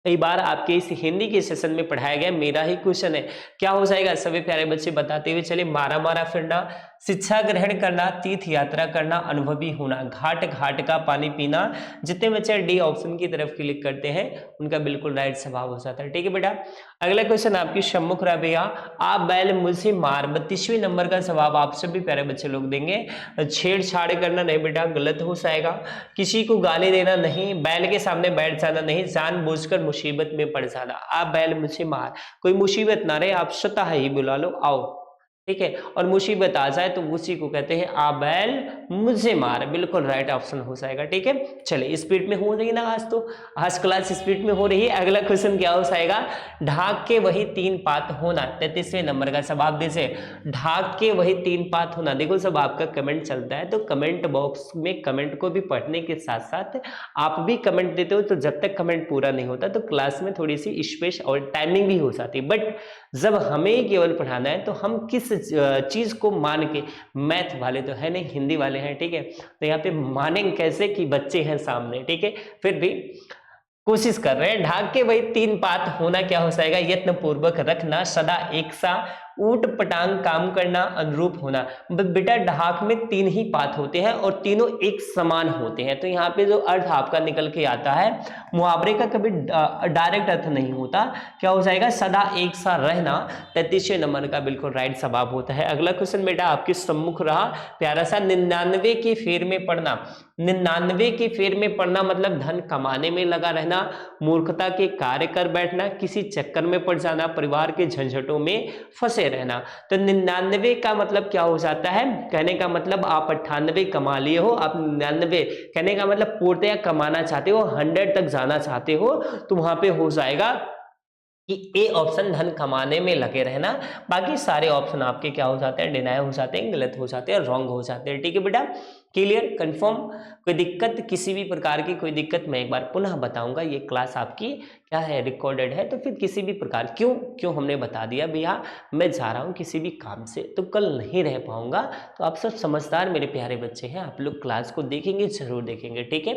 कई बार आपके इस हिंदी के सेशन में पढ़ाया गया, मेरा ही क्वेश्चन है। क्या हो जाएगा, सभी प्यारे बच्चे बताते हुए चले, मारा मारा फिरना, शिक्षा ग्रहण करना, तीर्थ यात्रा करना, अनुभवी होना, घाट घाट का पानी पीना। जितने बच्चे डी ऑप्शन की तरफ क्लिक करते हैं उनका बिल्कुल राइट स्वभाव हो जाता है। ठीक है बेटा, अगला क्वेश्चन आपकी सम्मुख रहा भैया, आप बैल मुझसे मार। 32वें नंबर का जवाब आप सभी प्यारे बच्चे लोग देंगे। छेड़छाड़ करना नहीं बेटा, गलत हो जाएगा। किसी को गाली देना नहीं, बैल के सामने बैठ जाना नहीं, जानबूझकर मुसीबत में पड़ जाना। आप बैल मुझसे मार, कोई मुसीबत ना रहे, आप स्वतः ही बुला लो, आओ, ठीक है, और मुसीबत आ जाए तो उसी को कहते हैं आ बैल मुझे मार। बिल्कुल राइट ऑप्शन हो जाएगा। ठीक है, चलिए स्पीड में हो रही है ना आज, तो आज क्लास स्पीड में हो रही है। अगला क्वेश्चन क्या हो जाएगा, ढाक के वही 3 पात होना। 33वें नंबर का जवाब दीजिए, ढाक के वही 3 पात होना। देखो सब आपका कमेंट चलता है तो कमेंट बॉक्स में कमेंट को भी पढ़ने के साथ साथ आप भी कमेंट देते हो, तो जब तक कमेंट पूरा नहीं होता तो क्लास में थोड़ी सी स्पेस और टाइमिंग भी हो जाती है। बट जब हमें केवल पढ़ाना है तो हम किस चीज को मान के, मैथ वाले तो है नहीं, हिंदी वाले हैं, ठीक है, तो यहाँ पे मानेंगे कैसे कि बच्चे हैं सामने, ठीक है, फिर भी कोशिश कर रहे हैं। ढाक के वही 3 पात होना क्या हो जाएगा, यत्न पूर्वक रखना, सदा एक सा, ऊट पटांग काम करना, अनुरूप होना। बेटा ढाक में 3 ही पात होते हैं और तीनों एक समान होते हैं, तो यहाँ पे जो अर्थ आपका निकल के आता है, मुहावरे का कभी डायरेक्ट अर्थ नहीं होता, क्या हो जाएगा, सदा एक सा रहना। 33वें नंबर का बिल्कुल राइट जवाब होता है। अगला क्वेश्चन बेटा आपके सम्मुख रहा प्यारा सा, 99 की फेर में पढ़ना। 99 की फेर में पढ़ना मतलब धन कमाने में लगा रहना, मूर्खता के कार्य कर बैठना, किसी चक्कर में पड़ जाना, परिवार के झंझटों में फंसे रहना। तो 99 का मतलब क्या हो जाता है, कहने का मतलब आप 98 कमा लिए हो, आप 99 कहने का मतलब पूर्णतया कमाना चाहते हो, 100 तक जाना चाहते हो, तो वहां पे हो जाएगा कि ए ऑप्शन धन कमाने में लगे रहना। बाकी सारे ऑप्शन आपके क्या हो जाते हैं, डिनाई हो जाते हैं, गलत हो जाते हैं, रॉन्ग हो जाते हैं। ठीक है बेटा, क्लियर, कंफर्म, कोई दिक्कत, किसी भी प्रकार की कोई दिक्कत, मैं एक बार पुनः बताऊंगा, ये क्लास आपकी क्या है, रिकॉर्डेड है, तो फिर किसी भी प्रकार क्यों हमने बता दिया भैया, मैं जा रहा हूँ किसी भी काम से तो कल नहीं रह पाऊंगा, तो आप सब समझदार मेरे प्यारे बच्चे हैं, आप लोग क्लास को देखेंगे, जरूर देखेंगे। ठीक है,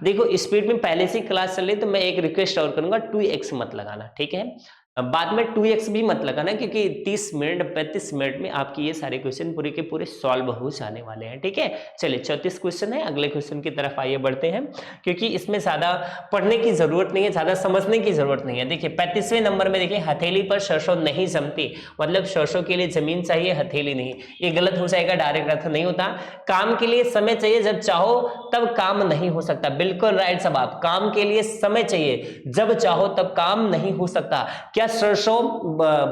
देखो स्पीड में पहले से क्लास चल रही, तो मैं एक रिक्वेस्ट और करूंगा, 2x मत लगाना, ठीक है, बाद में 2x भी मत लगाना, क्योंकि 30 मिनट 35 मिनट में आपकी ये सारे क्वेश्चन पूरे के पूरे सॉल्व हो जाने वाले हैं। ठीक है, चलिए 34 क्वेश्चन है, अगले क्वेश्चन की तरफ आइए बढ़ते हैं, क्योंकि इसमें ज्यादा पढ़ने की जरूरत नहीं है, ज्यादा समझने की जरूरत नहीं है। देखिए 35वें नंबर में देखिए, हथेली पर सरसों नहीं जमती, मतलब सरसों के लिए जमीन चाहिए, हथेली नहीं, ये गलत हो जाएगा, डायरेक्ट अर्थ नहीं होता। काम के लिए समय चाहिए, जब चाहो तब काम नहीं हो सकता, बिल्कुल राइट जवाब, काम के लिए समय चाहिए, जब चाहो तब काम नहीं हो सकता। क्या सरसों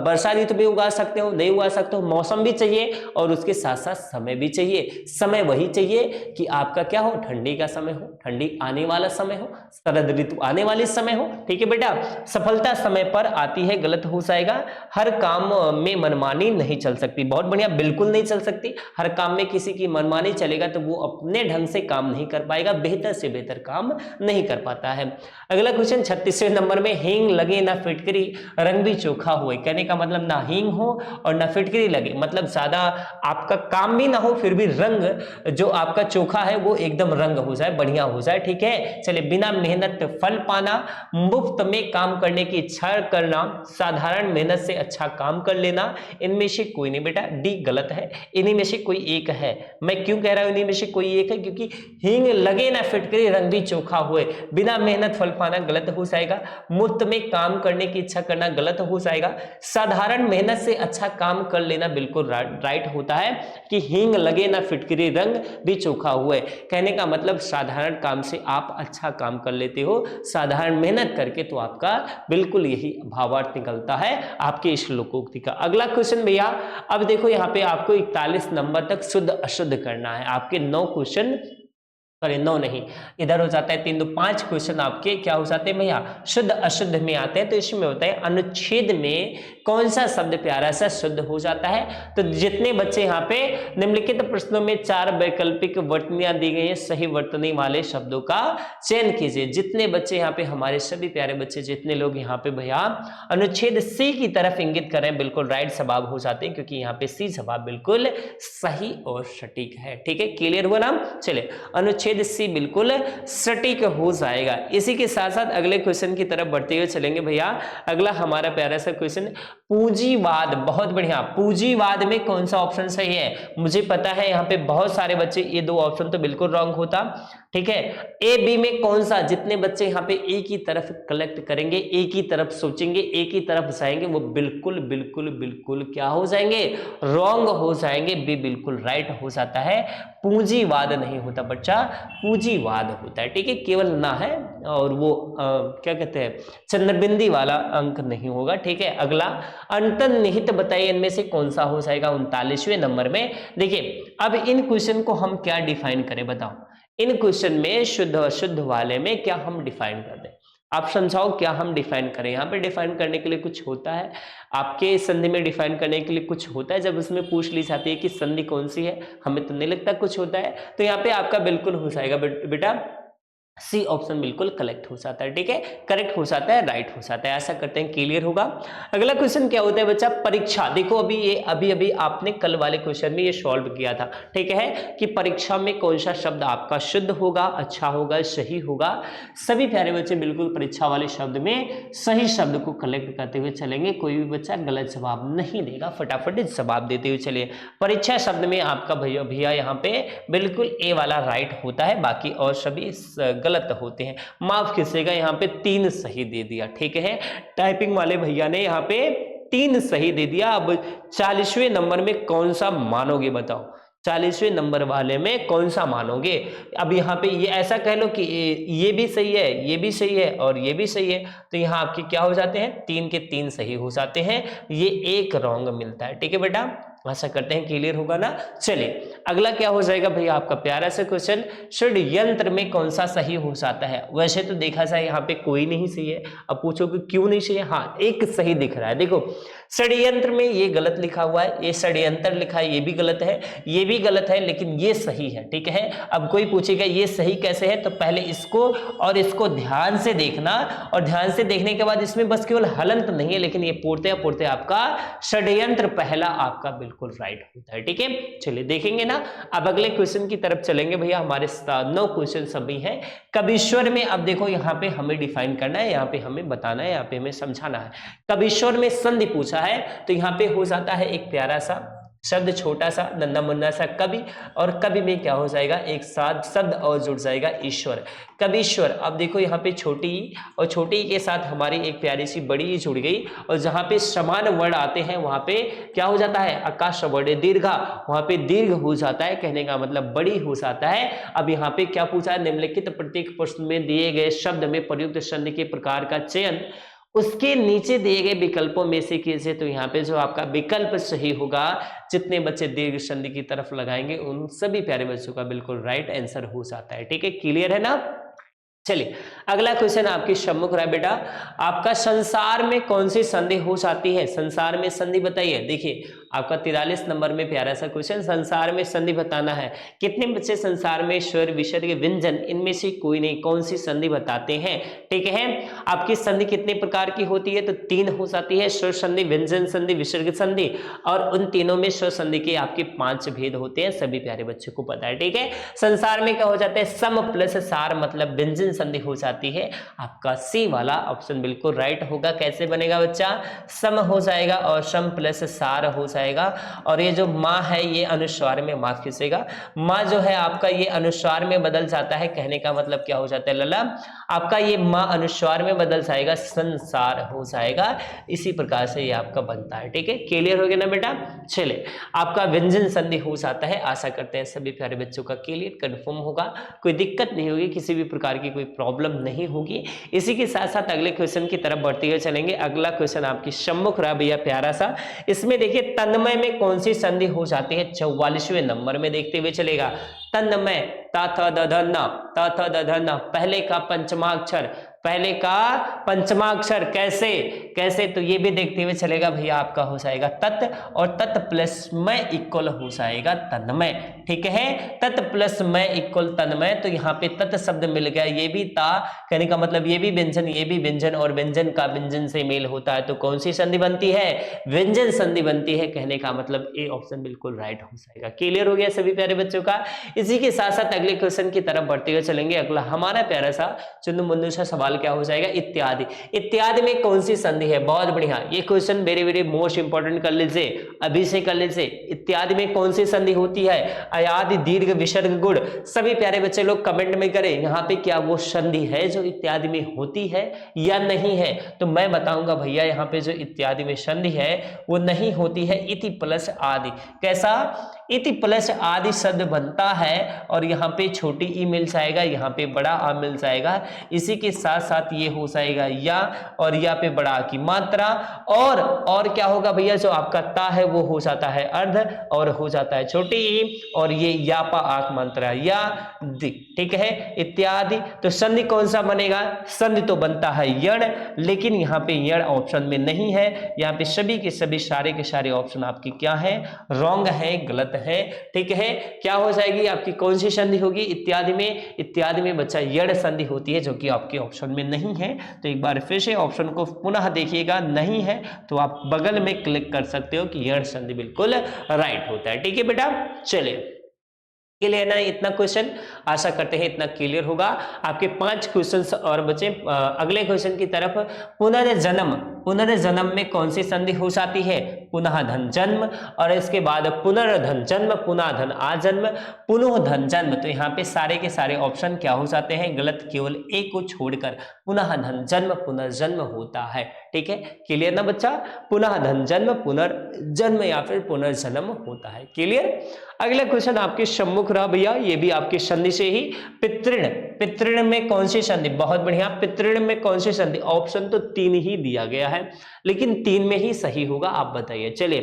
वर्षा ऋतु में उगा सकते हो, नहीं उगा सकते हो, मौसम भी चाहिए और उसके साथ साथ समय भी चाहिए। समय वही चाहिए कि आपका क्या हो, ठंडी का समय हो, ठंडी आने वाला समय हो, शरद ऋतु आने वाले समय हो। ठीक है बेटा, सफलता समय पर आती है, गलत हो जाएगा। हर काम में मनमानी नहीं चल सकती, बहुत बढ़िया, बिल्कुल नहीं चल सकती। हर काम में किसी की मनमानी चलेगा तो वो अपने ढंग से काम नहीं कर पाएगा, बेहतर से बेहतर काम नहीं कर पाता है। अगला क्वेश्चन 36वें नंबर में, हींग लगे ना फिटकरी, रंग भी चोखा हुए, कहने का मतलब ना हींग हो और ना फिटकरी लगे, मतलब ज्यादा आपका काम भी ना हो, फिर भी रंग जो आपका चोखा है वो एकदम रंग हो जाए, बढ़िया हो जाए। ठीक है, चलिए, बिना मेहनत फल पाना, मुफ्त में काम करने की इच्छा करना, साधारण मेहनत से अच्छा काम कर लेना, इनमें से कोई नहीं बेटा, डी गलत है, इन्हीं में से कोई एक है। मैं क्यों कह रहा हूं इन्हीं में से कोई एक है, क्योंकि हींग लगे ना फिटकरी, रंग भी चोखा हुए, बिना मेहनत फल पाना गलत हो जाएगा, मुफ्त में काम करने की इच्छा करना गलत हो जाएगा, साधारण मेहनत से अच्छा काम कर लेना बिल्कुल राइट होता है, कि हींग लगे ना फिटकरी, रंग भी चोखा हुए, कहने का मतलब साधारण काम से आप अच्छा काम कर लेते हो, साधारण मेहनत करके, तो आपका बिल्कुल यही भावार्थ निकलता है आपके इस श्लोकोक्ति का। अगला क्वेश्चन भैया, अब देखो यहाँ पे आपको 41 नंबर तक शुद्ध अशुद्ध करना है, आपके 9 क्वेश्चन, सॉरी 9 नहीं, इधर हो जाता है 3 2 5 क्वेश्चन आपके क्या हो जाते हैं भैया, शुद्ध अशुद्ध में आते हैं। तो इसमें होता है अनुच्छेद में कौन सा शब्द प्यारा सा शुद्ध हो जाता है। तो जितने बच्चे यहाँ पे निम्नलिखित प्रश्नों में 4 वैकल्पिक वर्तनियां दी गई हैं, सही वर्तनी वाले शब्दों का चयन कीजिए। जितने बच्चे यहाँ पे, हमारे सभी प्यारे बच्चे, जितने लोग यहाँ पे भैया अनुच्छेद सी की तरफ इंगित करें, बिल्कुल राइट जवाब हो जाते हैं, क्योंकि यहाँ पे सी जवाब बिल्कुल सही और सटीक है। ठीक है, क्लियर हुआ ना। चले, अनुच्छेद परिच्छेद सी बिल्कुल सटीक हो जाएगा। इसी के साथ साथ अगले क्वेश्चन की तरफ बढ़ते हुए चलेंगे भैया। अगला हमारा प्यारा सा क्वेश्चन, पूंजीवाद, बहुत बढ़िया, पूंजीवाद में कौन सा ऑप्शन सही है? मुझे पता है यहाँ पे बहुत सारे बच्चे, ये दो ऑप्शन तो बिल्कुल रॉन्ग होता, ठीक है। ए बी में कौन सा, जितने बच्चे यहाँ पे एक ही तरफ कलेक्ट करेंगे, एक ही तरफ सोचेंगे, एक ही तरफ जाएंगे, वो बिल्कुल बिल्कुल बिल्कुल क्या हो जाएंगे? रॉन्ग हो जाएंगे। बी बिल्कुल राइट हो जाता है, पूंजीवाद नहीं होता बच्चा, पूंजीवाद होता है, ठीक है। केवल ना है और वो क्या कहते हैं, चंद्रबिंदी वाला अंक नहीं होगा, ठीक है। अगला, अंतर्निहित बताइए इनमें से कौन सा हो जाएगा 39वें नंबर में। देखिए अब इन क्वेश्चन को हम क्या डिफाइन करें, बताओ। इन क्वेश्चन में शुद्ध अशुद्ध वाले में क्या हम डिफाइन कर दें? आप समझाओ क्या हम डिफाइन करें। यहाँ पे डिफाइन करने के लिए कुछ होता है, आपके संधि में डिफाइन करने के लिए कुछ होता है। जब उसमें पूछ ली जाती है कि संधि कौन सी है, हमें तो नहीं लगता कुछ होता है। तो यहाँ पे आपका बिल्कुल हो जाएगा बेटा, सी ऑप्शन बिल्कुल करेक्ट हो जाता है, ठीक है, करेक्ट हो जाता है, राइट हो जाता है। ऐसा करते हैं, क्लियर होगा। अगला क्वेश्चन क्या होता है बच्चा, परीक्षा। देखो अभी आपने कल वाले क्वेश्चन में ये सॉल्व किया था, ठीक है, कि परीक्षा में कौन सा शब्द आपका शुद्ध होगा, अच्छा होगा, सही होगा। सभी प्यारे बच्चे बिल्कुल परीक्षा वाले शब्द में सही शब्द को कलेक्ट करते हुए चलेंगे, कोई भी बच्चा गलत जवाब नहीं देगा, फटाफट जवाब देते हुए चलिए। परीक्षा शब्द में आपका भैया यहाँ पे बिल्कुल ए वाला राइट होता है, बाकी और सभी गलत होते हैं। माफ कीजिएगा, यहाँ पे 3 सही दे दिया, ठीक है। टाइपिंग वाले भैया ने यहाँ पे 3 सही दे दिया। अब 40वें नंबर में कौन सा मानोगे, बताओ। 40वें नंबर वाले में कौन सा मानोगे? अब यहाँ पे ये ऐसा कह लो कि ये भी सही है, ये भी सही है और ये भी सही है, तो यहाँ आपके क्या हो जाते हैं, 3 के 3 सही हो जाते हैं, ये एक रॉन्ग मिलता है, ठीक है बेटा। आशा करते हैं क्लियर होगा ना। चलिए अगला क्या हो जाएगा भैया, आपका प्यारा सा क्वेश्चन, षड्यंत्र में कौन सा सही हो जाता है? वैसे तो देखा जाए यहाँ पे कोई नहीं सही है। अब पूछो कि क्यों नहीं सही है? हाँ, एक सही दिख रहा है। देखो षड्यंत्र में ये गलत लिखा हुआ है, ये षड्यंत्र लिखा है, ये भी गलत है, ये भी गलत है, लेकिन ये सही है, ठीक है। अब कोई पूछेगा ये सही कैसे है, तो पहले इसको और इसको ध्यान से देखना, और ध्यान से देखने के बाद इसमें बस केवल हलंत नहीं है, लेकिन ये पूर्णतः आपका षड्यंत्र पहला आपका बिल्कुल राइट होता है, ठीक है। चलिए देखेंगे ना। अब अगले क्वेश्चन की तरफ चलेंगे भैया। हमारे 9 क्वेश्चन सभी हैं कविश्वर में। अब देखो यहाँ पे हमें डिफाइन करना है, यहाँ पे हमें बताना है, यहाँ पे हमें समझाना है। कविश्वर में संधि पूछा है, तो यहाँ पे हो जाता है एक प्यारा सा शब्द, छोटा सा नन्ना मुन्ना सा कवि, और कवि में क्या हो जाएगा, एक साथ शब्द और जुड़ जाएगा ईश्वर, कविश्वर। अब देखो यहाँ पे छोटी और छोटी के साथ हमारी एक प्यारी सी बड़ी जुड़ गई, और जहाँ पे समान वर्ण आते हैं वहां पे क्या हो जाता है, आकाश वर्ण दीर्घा, वहां पे दीर्घ हो जाता है, कहने का मतलब बड़ी हो जाता है। अब यहाँ पे क्या पूछा है, निम्नलिखित प्रत्येक प्रश्न में दिए गए शब्द में प्रयुक्त संधि के प्रकार का चयन उसके नीचे दिए गए विकल्पों में से कीजिए। तो यहाँ पे जो आपका विकल्प सही होगा, जितने बच्चे दीर्घ संधि की तरफ लगाएंगे उन सभी प्यारे बच्चों का बिल्कुल राइट आंसर हो जाता है, ठीक है। क्लियर है ना। चलिए अगला क्वेश्चन आपके सम्मुख रहा है बेटा, आपका संसार में कौन सी संधि हो जाती है? संसार में संधि बताइए। देखिए आपका 43 नंबर में प्यारा सा क्वेश्चन, संसार में संधि बताना है। कितने बच्चे संसार में स्वर विसर्ग व्यंजन इनमें से कोई नहीं, कौन सी संधि बताते हैं, ठीक है। आपकी संधि कितने प्रकार की होती है, तो 3 हो जाती है, स्वर संधि, व्यंजन संधि, विसर्ग संधि, और उन तीनों में स्वर संधि के आपके 5 भेद होते हैं, सभी प्यारे बच्चों को पता है, ठीक है। संसार में क्या हो जाता है, सम प्लस सार मतलब व्यंजन संधि हो जाती है। आपका सी वाला ऑप्शन बिल्कुल राइट होगा। कैसे बनेगा बच्चा, सम हो जाएगा और सम प्लस सार हो जाएगा, और ये जो माँ है ये अनुस्वार में, माफ कीजिएगा, माँ जो है आपका ये अनुस्वार में बदल जाता है, कहने का मतलब क्या हो जाता है लला, आपका ये माँ अनुस्वार में बदल जाएगा, संसार हो जाएगा। इसी प्रकार से ये आपका बनता है, ठीक है। क्लियर हो गया ना बेटा। चले आपका व्यंजन संधि हो जाता है। आशा करते हैं सभी प्यारे बच्चों का क्लियर कंफर्म होगा, कोई दिक्कत नहीं होगी, किसी भी प्रकार की कोई प्रॉब्लम नहीं होगी। इसी के साथ साथ अगले क्वेश्चन की तरफ बढ़ते हुए चलेंगे। अगला क्वेश्चन आपकी सम्मुख रहा भैया प्यारा सा, इसमें देखिए तन्मय में कौन सी संधि हो जाती है? 44वें नंबर में देखते हुए चलेगा। तन्मय, ता थ द ध न, ता थ द ध न, पहले का पंचमाक्षर, पहले का पंचमा अक्षर कैसे कैसे, तो ये भी देखते हुए चलेगा भैया, आपका हो जाएगा तत्, और तत् प्लस में इक्वल हो जाएगा तन्मय। ठीक है, तत् प्लस में इक्वल तन्मय, तो यहाँ पे तत् शब्द मिल गया, ये भी ता, कहने का मतलब ये भी व्यंजन, ये भी व्यंजन, और व्यंजन का व्यंजन से मेल होता है, तो कौन सी संधि बनती है, व्यंजन संधि बनती है। कहने का मतलब ए ऑप्शन बिल्कुल राइट हो जाएगा। क्लियर हो गया सभी प्यारे बच्चों का। इसी के साथ साथ अगले क्वेश्चन की तरफ बढ़ते हुए चलेंगे। अगला हमारा प्यारा सा चुन्नू मुन्नू सा सवाल क्या हो जाएगा, इत्यादि। इत्यादि में कौन सी संधि है, बहुत बढ़िया, ये question very very most important कर लीजिए, अभी से कर लीजिए। इत्यादि में कौन सी संधि होती है, अयादि दीर्घ विसर्ग गुण। सभी प्यारे बच्चे लोग कमेंट में करें यहाँ पे क्या वो संधि है जो इत्यादि में होती है या नहीं है, तो मैं बताऊंगा भैया यहाँ पे जो इत्यादि में संधि है वो नहीं होती है। इति प्लस आदि, कैसा, इति प्लस आदि शब्द बनता है, और यहाँ पे छोटी ई मिल जाएगा, यहाँ पे बड़ा आ मिल जाएगा। इसी के साथ साथ ये हो जाएगा या, और या पे बड़ा की मात्रा, और क्या होगा भैया, जो आपका ता है वो हो जाता है अर्ध, और हो जाता है छोटी ई, और ये या पा आक मात्रा या दि। ठीक है, इत्यादि। तो संधि कौन सा बनेगा, संधि तो बनता है यण, लेकिन यहाँ पे यण ऑप्शन में नहीं है। यहाँ पे सभी के सभी सारे के सारे ऑप्शन आपकी क्या है, रॉन्ग है, गलत है। ठीक है, क्या हो जाएगी आपकी, कौन सी संधि होगी इत्यादि में, इत्यादि में बच्चा यण संधि होती है, जो कि आपके ऑप्शन में नहीं है। तो एक बार फिर से ऑप्शन को पुनः देखिएगा, नहीं है तो आप बगल में क्लिक कर सकते हो कि यण संधि बिल्कुल राइट होता है। ठीक है बेटा, चलिए क्लियर ना इतना क्वेश्चन, आशा करते हैं इतना क्लियर होगा। आपके 5 क्वेश्चंस और बचे। अगले क्वेश्चन की तरफ, पुनर्जन्म, पुनर्जन्म में कौन सी संधि हो जाती है, पुनः धन जन्म, और इसके बाद पुनर्धन जन्म, पुनः धन आजन्म, पुनः धन जन्म। तो यहाँ पे सारे के सारे ऑप्शन क्या हो जाते हैं, गलत, केवल एक को छोड़कर पुनः धन जन्म पुनर्जन्म होता है। ठीक है, क्लियर ना बच्चा, पुनः धन जन्म पुनर्जन्म या फिर पुनर्जन्म होता है। क्लियर। अगला क्वेश्चन आपके सम्मुख रहा भैया, ये भी आपकी संधि से ही, पितृण, पितृण में कौन सी संधि, बहुत बढ़िया, पितृण में कौन सी संधि, ऑप्शन तो 3 ही दिया गया है, लेकिन 3 में ही सही होगा, आप बताइए। चलिए,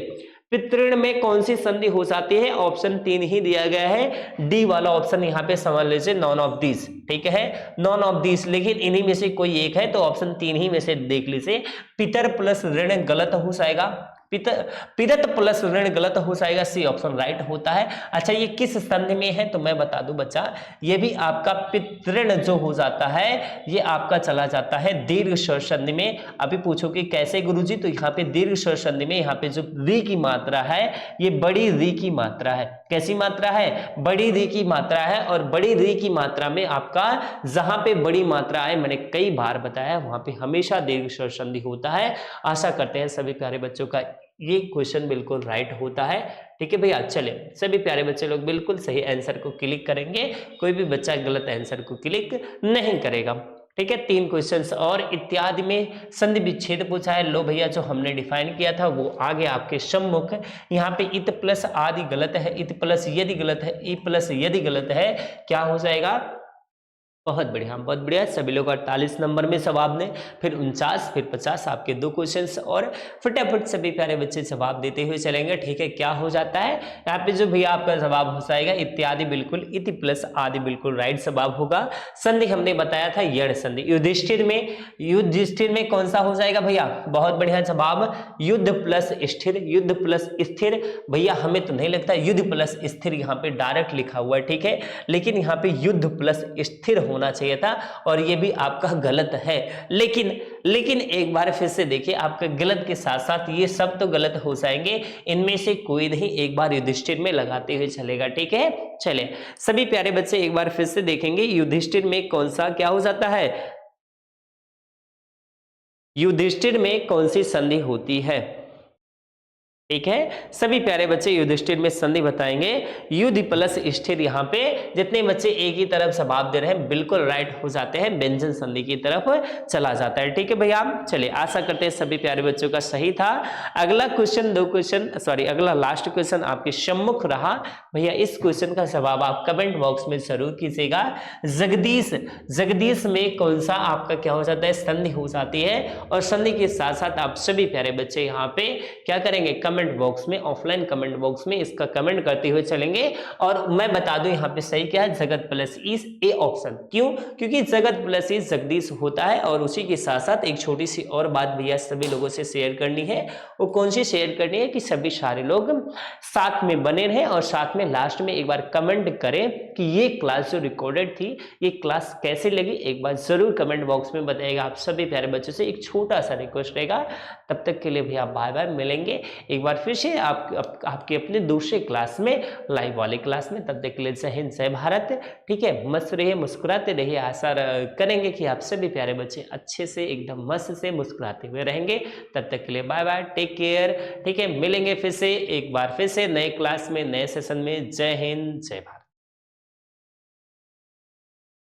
पितृण में कौन सी संधि हो जाती है, ऑप्शन 3 ही दिया गया है, डी वाला ऑप्शन यहाँ पे समझ लीजिए, नॉन ऑफ दिस। ठीक है, नॉन ऑफ दिस, लेकिन इन्हीं में से कोई एक है, तो ऑप्शन 3 ही में से देख लीजिए। पितर प्लस ऋण गलत हो जाएगा, पितृ प्लस ऋण गलत हो जाएगा, सी ऑप्शन राइट होता है। अच्छा, ये किस संधि में है, तो मैं बता दूं बच्चा, ये भी आपका पितृण जो हो जाता है, ये आपका चला जाता है दीर्घ स्वर संधि में। अभी पूछोगे कैसे गुरुजी, तो यहाँ पे दीर्घ स्वर संधि में यहाँ पे जो री की मात्रा है, ये बड़ी री की मात्रा है। कैसी मात्रा है, बड़ी री की मात्रा है, और बड़ी री की मात्रा में आपका जहां पे बड़ी मात्रा है, मैंने कई बार बताया, वहां पे हमेशा दीर्घ स्वर संधि होता है। आशा करते हैं सभी प्यारे बच्चों का ये क्वेश्चन बिल्कुल राइट होता है। ठीक है भैया, चले सभी प्यारे बच्चे लोग बिल्कुल सही आंसर को क्लिक करेंगे, कोई भी बच्चा गलत आंसर को क्लिक नहीं करेगा। ठीक है, 3 क्वेश्चंस और इत्यादि में संधि विच्छेद पूछा है। लो भैया, जो हमने डिफाइन किया था वो आगे आपके सम्मुख। यहाँ पे इत प्लस आदि गलत है, इत प्लस यदि गलत है, ई प्लस यदि गलत है, क्या हो जाएगा, बहुत बढ़िया, बहुत बढ़िया। सभी लोग 48 नंबर में जवाब दें, फिर 49, फिर 50, आपके 2 क्वेश्चंस और फटाफट सभी प्यारे बच्चे जवाब देते हुए चलेंगे। ठीक है, क्या हो जाता है यहाँ पे, जो भैया आपका जवाब हो जाएगा इत्यादि, बिल्कुल इति प्लस आदि बिल्कुल राइट जवाब होगा। संधि हमने बताया था यण संधि। युधिष्ठिर में, युधिष्ठिर में कौन सा हो जाएगा भैया, बहुत बढ़िया जवाब, युद्ध प्लस स्थिर, युद्ध प्लस स्थिर। भैया हमें तो नहीं लगता युद्ध प्लस स्थिर यहाँ पे डायरेक्ट लिखा हुआ है, ठीक है, लेकिन यहाँ पे युद्ध प्लस स्थिर होना चाहिए था, और ये भी आपका गलत है। लेकिन एक बार फिर से देखिए, आपका गलत के साथ साथ ये सब तो गलत हो जाएंगे, इनमें से कोई नहीं, एक बार युधिष्ठिर में लगाते हुए चलेगा। ठीक है, चले सभी प्यारे बच्चे एक बार फिर से देखेंगे, युधिष्ठिर में कौन सा क्या हो जाता है, युधिष्ठिर में कौन सी संधि होती है। ठीक है, सभी प्यारे बच्चे युधिष्ठिर में संधि बताएंगे, युधि प्लस स्थिर। यहाँ पे जितने बच्चे एक ही तरफ जवाब दे रहे हैं बिल्कुल राइट हो जाते हैं, व्यंजन संधि की तरफ चला जाता है। ठीक है भैया, चलिए आशा करते हैं सभी प्यारे बच्चों का सही था। अगला क्वेश्चन, 2 क्वेश्चन, सॉरी अगला लास्ट क्वेश्चन आपके सम्मुख रहा भैया। इस क्वेश्चन का जवाब आप कमेंट बॉक्स में जरूर कीजिएगा। जगदीश, जगदीश में कौन सा आपका क्या हो जाता है, संधि हो जाती है, और संधि के साथ साथ आप सभी प्यारे बच्चे यहाँ पे क्या करेंगे, कमेंट बॉक्स में, ऑफलाइन कमेंट बॉक्स में इसका कमेंट करते हुए चलेंगे। और मैं बता दूं यहाँ पे सही क्या है, जगत प्लस इज ए ऑप्शन। क्यों? क्योंकि जगत प्लस इज जगदीश होता है। और उसी के साथ साथ एक छोटी सी और बात भैया सभी लोगों से शेयर करनी है। वो कौन सी शेयर करनी है कि सभी सारे लोग साथ में बने रहें और साथ में लास्ट में एक बार कमेंट करें कि ये क्लास जो रिकॉर्डेड थी ये क्लास कैसी लगी, एक बार जरूर कमेंट बॉक्स में बताइएगा। आप सभी प्यारे बच्चों से एक छोटा सा रिक्वेस्ट रहेगा। तब तक के लिए भैया बाय बाय, मिलेंगे एक बार फिर से आपके अपने दूसरे क्लास में, लाइव वाले क्लास में। तब तक के लिए जय हिंद जय भारत। ठीक है, मस्त रहिए, मुस्कुराते रहिए। आशा करेंगे कि आप सभी प्यारे बच्चे अच्छे से एकदम मस्त से मुस्कुराते हुए रहेंगे। तब तक के लिए बाय बाय, टेक केयर। ठीक है, मिलेंगे फिर से एक बार फिर से नए क्लास में, नए सेशन में। जय हिंद जय भारत।